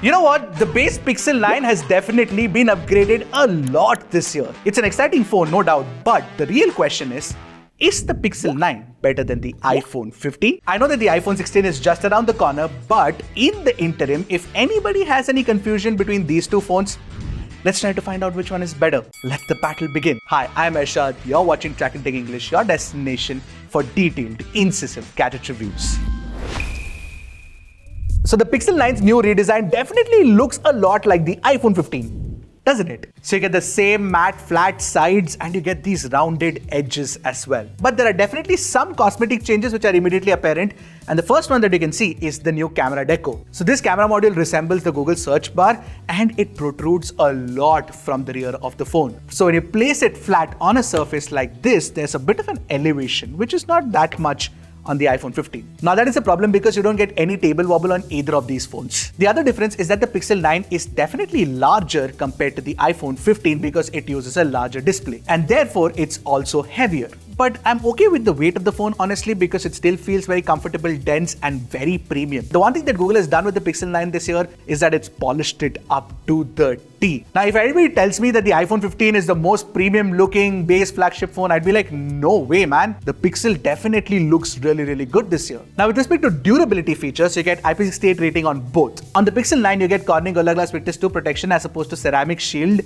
You know what? The base Pixel 9 has definitely been upgraded a lot this year. It's an exciting phone, no doubt, but the real question is the Pixel 9 better than the iPhone 15? I know that the iPhone 16 is just around the corner, but in the interim, if anybody has any confusion between these two phones, let's try to find out which one is better. Let the battle begin. Hi, I'm Arshad. You're watching Trakin English, your destination for detailed, incisive gadget reviews. So the Pixel 9's new redesign definitely looks a lot like the iPhone 15, doesn't it? So you get the same matte flat sides and you get these rounded edges as well. But there are definitely some cosmetic changes which are immediately apparent, and the first one that you can see is the new camera deco. So this camera module resembles the Google search bar and it protrudes a lot from the rear of the phone. So when you place it flat on a surface like this, there's a bit of an elevation, which is not that much on the iPhone 15. Now that is a problem because you don't get any table wobble on either of these phones. The other difference is that the Pixel 9 is definitely larger compared to the iPhone 15 because it uses a larger display, and therefore it's also heavier. But I'm okay with the weight of the phone honestly because it still feels very comfortable, dense and very premium. The one thing that Google has done with the Pixel 9 this year is that it's polished it up to the T. Now if anybody tells me that the iPhone 15 is the most premium looking base flagship phone, I'd be like, no way man. The Pixel definitely looks really good this year. Now with respect to durability features, you get IP68 rating on both. On the Pixel 9 you get Corning Gorilla Glass Victus 2 protection as opposed to ceramic shield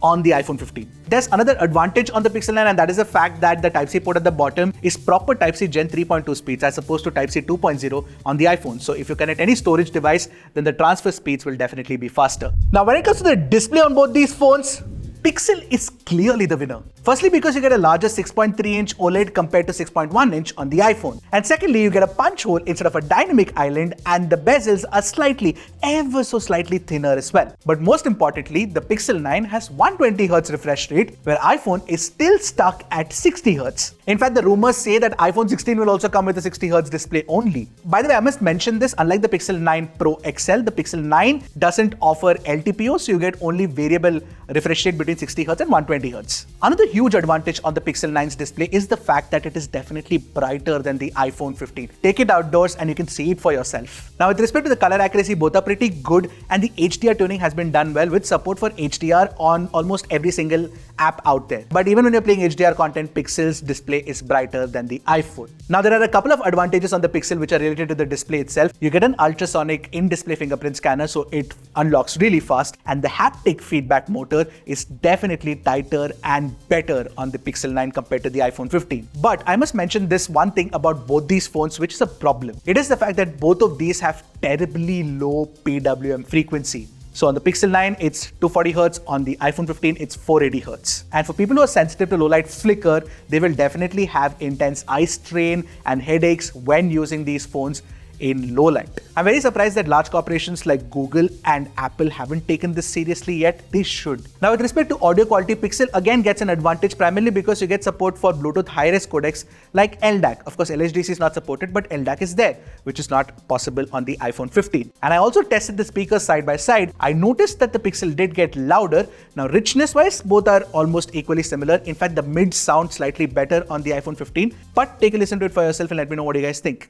on the iPhone 15. There's another advantage on the Pixel 9, and that is the fact that the Type-C port at the bottom is proper Type-C Gen 3.2 speeds as opposed to Type-C 2.0 on the iPhone. So if you connect any storage device, then the transfer speeds will definitely be faster. Now when it comes to the display on both these phones, Pixel is clearly the winner. Firstly, because you get a larger 6.3-inch OLED compared to 6.1-inch on the iPhone. And secondly, you get a punch hole instead of a dynamic island, and the bezels are slightly, ever so slightly thinner as well. But most importantly, the Pixel 9 has 120Hz refresh rate, where iPhone is still stuck at 60Hz. In fact, the rumors say that iPhone 16 will also come with a 60Hz display only. By the way, I must mention this, unlike the Pixel 9 Pro XL, the Pixel 9 doesn't offer LTPO, so you get only variable refresh rate between 60Hz and 120Hz. Another huge advantage on the Pixel 9's display is the fact that it is definitely brighter than the iPhone 15. Take it outdoors and you can see it for yourself. Now with respect to the color accuracy, both are pretty good, and the HDR tuning has been done well with support for HDR on almost every single app out there. But even when you're playing HDR content, Pixel's display is brighter than the iPhone. Now there are a couple of advantages on the Pixel which are related to the display itself. You get an ultrasonic in-display fingerprint scanner, so it unlocks really fast, and the haptic feedback motor is definitely tighter and better on the Pixel 9 compared to the iPhone 15. But I must mention this one thing about both these phones which is a problem. It is the fact that both of these have terribly low PWM frequency. So on the Pixel 9, it's 240Hz, on the iPhone 15, it's 480Hz. And for people who are sensitive to low light flicker, they will definitely have intense eye strain and headaches when using these phones in low light. I'm very surprised that large corporations like Google and Apple haven't taken this seriously yet. They should. Now with respect to audio quality, Pixel again gets an advantage primarily because you get support for Bluetooth high-res codecs like LDAC. Of course LHDC is not supported, but LDAC is there, which is not possible on the iPhone 15. And I also tested the speakers side by side. I noticed that the Pixel did get louder. Now richness wise, both are almost equally similar. In fact, the mids sound slightly better on the iPhone 15, but take a listen to it for yourself and let me know what you guys think.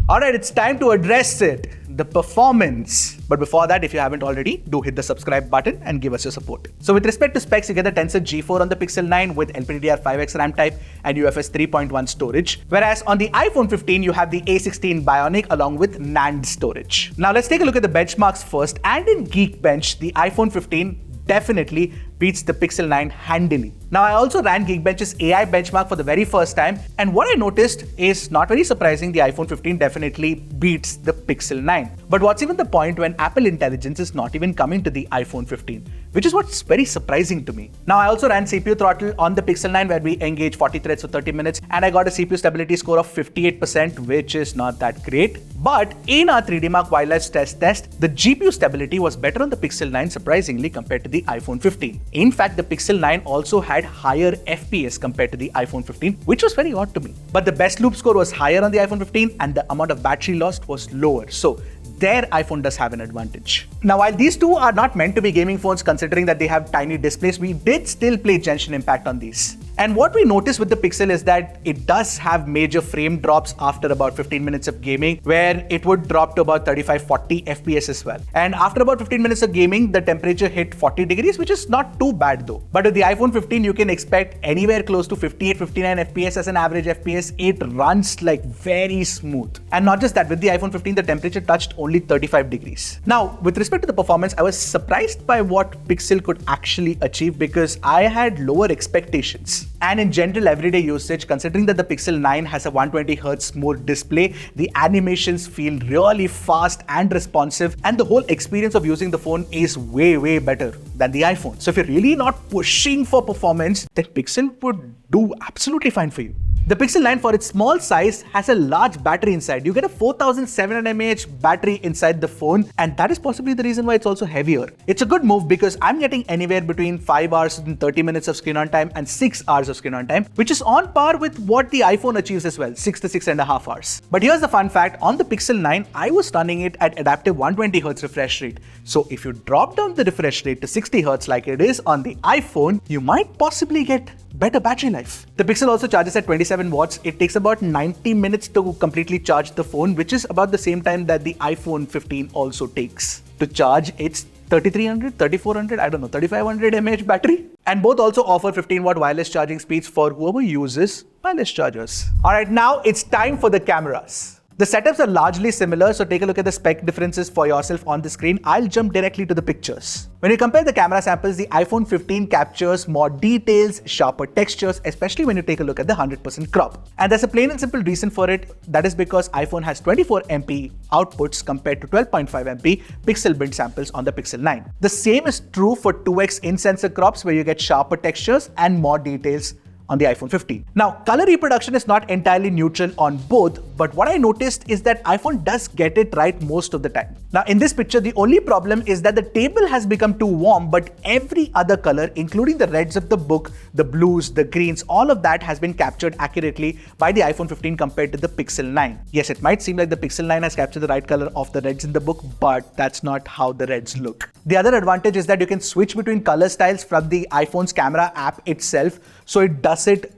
Alright, it's time to address it, the performance. But before that, if you haven't already, do hit the subscribe button and give us your support. So with respect to specs, you get the Tensor G4 on the Pixel 9 with LPDDR5X RAM type and UFS 3.1 storage. Whereas on the iPhone 15, you have the A16 Bionic along with NAND storage. Now let's take a look at the benchmarks first. And in Geekbench, the iPhone 15 definitely beats the Pixel 9 handily. Now I also ran Geekbench's AI benchmark for the very first time, and what I noticed is not very surprising, the iPhone 15 definitely beats the Pixel 9. But what's even the point when Apple Intelligence is not even coming to the iPhone 15? Which is what's very surprising to me. Now I also ran CPU throttle on the Pixel 9 where we engaged 40 threads for 30 minutes and I got a CPU stability score of 58%, which is not that great. But in our 3D Mark Wildlife stress test, the GPU stability was better on the Pixel 9 surprisingly compared to the iPhone 15. In fact, the Pixel 9 also had higher FPS compared to the iPhone 15, which was very odd to me. But the best loop score was higher on the iPhone 15 and the amount of battery lost was lower. So their iPhone does have an advantage. Now, while these two are not meant to be gaming phones considering that they have tiny displays, we did still play Genshin Impact on these. And what we notice with the Pixel is that it does have major frame drops after about 15 minutes of gaming, where it would drop to about 35-40 FPS as well. And after about 15 minutes of gaming, the temperature hit 40 degrees, which is not too bad though. But with the iPhone 15, you can expect anywhere close to 58-59 FPS as an average FPS. It runs like very smooth. And not just that, with the iPhone 15, the temperature touched only 35 degrees. Now, with respect to the performance, I was surprised by what Pixel could actually achieve because I had lower expectations. And in general everyday usage, considering that the Pixel 9 has a 120Hz smooth display, the animations feel really fast and responsive, and the whole experience of using the phone is way better than the iPhone. So if you're really not pushing for performance, then Pixel would do absolutely fine for you. The Pixel 9, for its small size, has a large battery inside. You get a 4700 mAh battery inside the phone, and that is possibly the reason why it's also heavier. It's a good move because I'm getting anywhere between 5 hours and 30 minutes of screen on time and 6 hours of screen on time, which is on par with what the iPhone achieves as well, 6 to 6.5 hours. But here's the fun fact, on the Pixel 9, I was running it at adaptive 120Hz refresh rate. So if you drop down the refresh rate to 60Hz like it is on the iPhone, you might possibly get better battery life. The Pixel also charges at 27 watts. It takes about 90 minutes to completely charge the phone, which is about the same time that the iPhone 15 also takes to charge its 3300, 3400, I don't know, 3500 mAh battery. And both also offer 15-watt wireless charging speeds for whoever uses wireless chargers. Alright, now it's time for the cameras. The setups are largely similar, so take a look at the spec differences for yourself on the screen. I'll jump directly to the pictures. When you compare the camera samples, the iPhone 15 captures more details, sharper textures, especially when you take a look at the 100% crop. And there's a plain and simple reason for it. That is because iPhone has 24MP outputs compared to 12.5MP pixel bit samples on the Pixel 9. The same is true for 2x in-sensor crops, where you get sharper textures and more details on the iPhone 15. Now, color reproduction is not entirely neutral on both, but what I noticed is that iPhone does get it right most of the time. Now, in this picture, the only problem is that the table has become too warm, but every other color, including the reds of the book, the blues, the greens, all of that has been captured accurately by the iPhone 15 compared to the Pixel 9. Yes, it might seem like the Pixel 9 has captured the right color of the reds in the book, but that's not how the reds look. The other advantage is that you can switch between color styles from the iPhone's camera app itself, so it does it,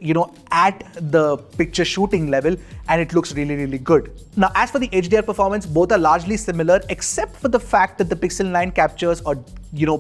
at the picture shooting level, and it looks really good. Now, as for the HDR performance, both are largely similar, except for the fact that the Pixel 9 captures or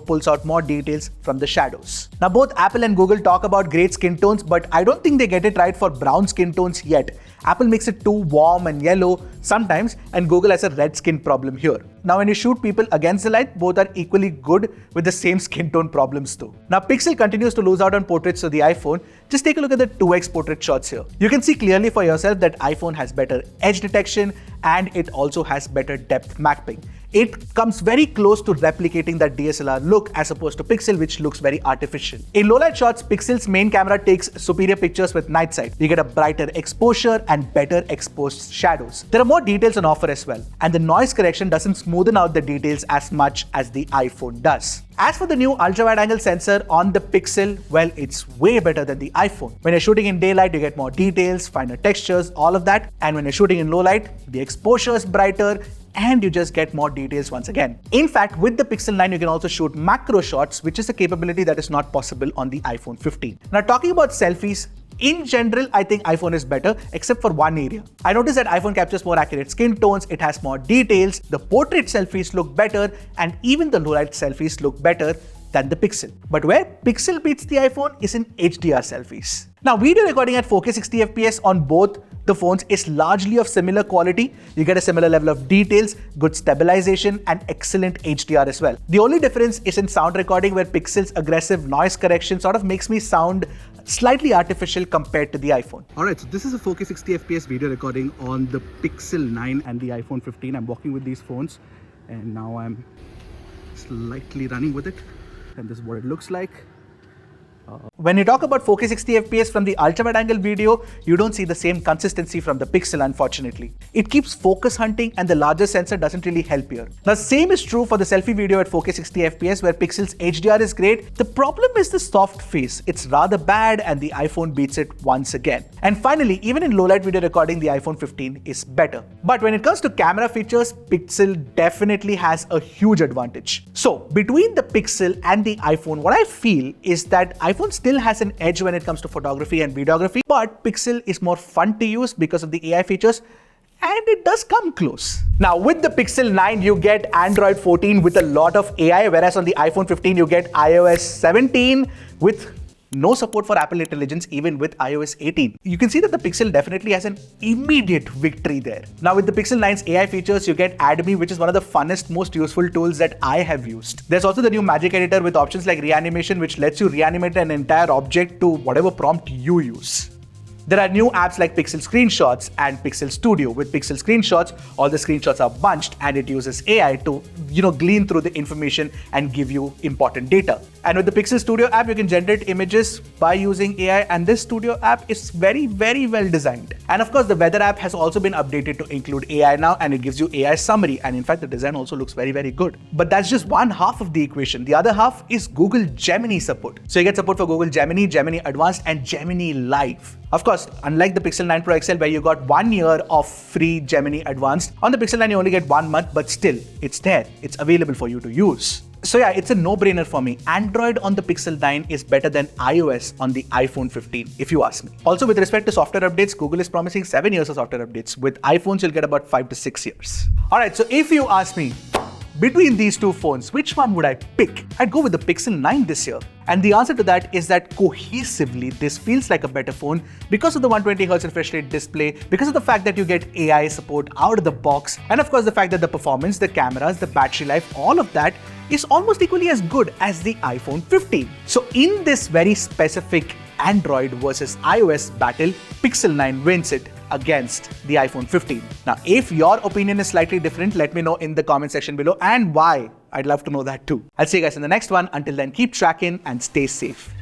pulls out more details from the shadows. Now, both Apple and Google talk about great skin tones, but I don't think they get it right for brown skin tones yet. Apple makes it too warm and yellow sometimes, and Google has a red skin problem here. Now, when you shoot people against the light, both are equally good with the same skin tone problems though. Now, Pixel continues to lose out on portraits to the iPhone. Just take a look at the 2x portrait shots here. You can see clearly for yourself that iPhone has better edge detection, and it also has better depth mapping. It comes very close to replicating that DSLR look as opposed to Pixel, which looks very artificial. In low light shots, Pixel's main camera takes superior pictures with night sight. You get a brighter exposure and better exposed shadows. There are more details on offer as well, and the noise correction doesn't smoothen out the details as much as the iPhone does. As for the new ultra-wide-angle sensor on the Pixel, well, it's way better than the iPhone. When you're shooting in daylight, you get more details, finer textures, all of that. And when you're shooting in low light, the exposure is brighter, and you just get more details once again. In fact, with the Pixel 9, you can also shoot macro shots, which is a capability that is not possible on the iPhone 15. Now, talking about selfies, in general, I think iPhone is better, except for one area. I noticed that iPhone captures more accurate skin tones, it has more details, the portrait selfies look better, and even the low light selfies look better than the Pixel. But where Pixel beats the iPhone is in HDR selfies. Now, video recording at 4K 60 FPS on both the phones is largely of similar quality. You get a similar level of details, good stabilization, and excellent HDR as well. The only difference is in sound recording, where Pixel's aggressive noise correction sort of makes me sound slightly artificial compared to the iPhone. Alright, so this is a 4K 60 FPS video recording on the Pixel 9 and the iPhone 15. I'm walking with these phones, and now I'm slightly running with it, and this is what it looks like. When you talk about 4K 60 FPS from the ultra-wide-angle video, you don't see the same consistency from the Pixel, unfortunately. It keeps focus hunting, and the larger sensor doesn't really help here. Now, same is true for the selfie video at 4K 60 FPS, where Pixel's HDR is great. The problem is the soft face. It's rather bad, and the iPhone beats it once again. And finally, even in low-light video recording, the iPhone 15 is better. But when it comes to camera features, Pixel definitely has a huge advantage. So, between the Pixel and the iPhone, what I feel is that iPhone still still has an edge when it comes to photography and videography, but Pixel is more fun to use because of the AI features, and it does come close. Now, with the Pixel 9, you get Android 14 with a lot of AI, whereas on the iPhone 15, you get iOS 17 with no support for Apple Intelligence, even with iOS 18. You can see that the Pixel definitely has an immediate victory there. Now, with the Pixel 9's AI features, you get Add Me, which is one of the funnest, most useful tools that I have used. There's also the new Magic Editor with options like reanimation, which lets you reanimate an entire object to whatever prompt you use. There are new apps like Pixel Screenshots and Pixel Studio. With Pixel Screenshots, all the screenshots are bunched and it uses AI to, glean through the information and give you important data. And with the Pixel Studio app, you can generate images by using AI, and this Studio app is very, very well designed. And of course, the Weather app has also been updated to include AI now, and it gives you AI summary. And in fact, the design also looks very, very good. But that's just one half of the equation. The other half is Google Gemini support. So you get support for Google Gemini, Gemini Advanced, and Gemini Live. Of course, unlike the Pixel 9 Pro XL where you got 1 year of free Gemini Advanced, on the Pixel 9 you only get 1 month, but still, it's there. It's available for you to use. So yeah, it's a no-brainer for me. Android on the Pixel 9 is better than iOS on the iPhone 15, if you ask me. Also, with respect to software updates, Google is promising 7 years of software updates. With iPhones, you'll get about 5 to 6 years. Alright, so if you ask me, between these two phones, which one would I pick? I'd go with the Pixel 9 this year. And the answer to that is that cohesively, this feels like a better phone because of the 120Hz refresh rate display, because of the fact that you get AI support out of the box, and of course the fact that the performance, the cameras, the battery life, all of that is almost equally as good as the iPhone 15. So in this very specific Android versus iOS battle, Pixel 9 wins it against the iPhone 15. Now, if your opinion is slightly different, let me know in the comment section below and why. I'd love to know that too. I'll see you guys in the next one. Until then, keep tracking and stay safe.